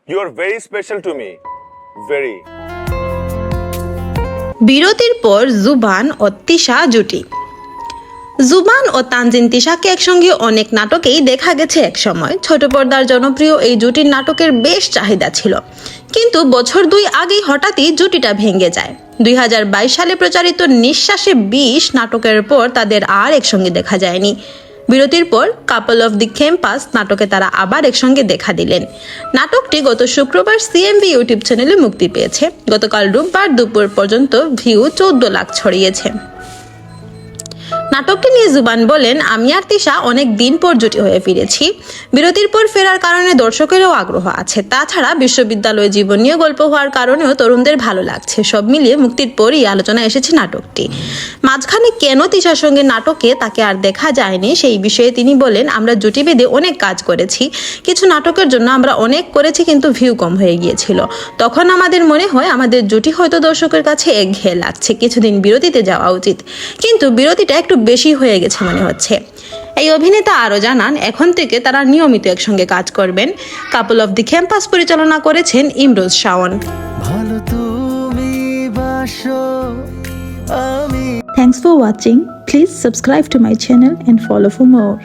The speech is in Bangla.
You are very special to me. Very. বিরতির পর জুবান ও তিশা জুটি। জুবান ও তানজিন তিশাকে একসঙ্গে অনেক নাটকেই দেখা গেছে একসময়। ছোট পর্দার জনপ্রিয় এই জুটির নাটকের বেশ চাহিদা ছিল, কিন্তু বছর 2 আগেই হঠাৎই জুটিটা ভেঙে যায়। 2022 সালে প্রচারিত নিঃশ্বাসে বিষ নাটকের পর তাদের আর একসঙ্গে দেখা যায়নি। বিরতির পর কাপল অফ দি ক্যাম্পাস নাটকে তারা আবার একসঙ্গে দেখা দিলেন। নাটকটি গত শুক্রবার সিএমভি ইউটিউব চ্যানেলে মুক্তি পেয়েছে। গতকাল রোববার দুপুর পর্যন্ত ভিউ 14 লাখ ছড়িয়েছে। নাটকটি নিয়ে জুবান বলেন, আমি আর তিশা অনেক দিন পর জুটি হয়ে ফিরেছি। বিরতির পর ফেরার কারণে দর্শকেরও আগ্রহ আছে। তাছাড়া বিশ্ববিদ্যালয় জীবন নিয়ে গল্প হওয়ার কারণেও তরুণদের ভালো লাগছে। সব মিলিয়ে মুক্তির পরই আলোচনা এসেছে নাটকটি। মাঝখানে কেন তিশার সঙ্গে নাটকে তাকে আর দেখা যায়নি সেই বিষয়ে তিনি বলেন, আমরা জুটি বেঁধে অনেক কাজ করেছি। কিছু নাটকের জন্য আমরা অনেক করেছি, কিন্তু ভিউ কম হয়ে গিয়েছিল। তখন আমাদের মনে হয় আমাদের জুটি হয়তো দর্শকের কাছে একঘেয়ে লাগছে, কিছুদিন বিরতিতে যাওয়া উচিত। কিন্তু বিরতিটা একটু বেশি হয়ে গেছে মনে হচ্ছে। এই অভিনেতা আরও জানান, এখন থেকে তারা নিয়মিত একসঙ্গে কাজ করবেন। কাপল অফ দি ক্যাম্পাস পরিচালনা করেছেন Imroz Shaon. Thanks for watching. Please subscribe to my channel and follow for more.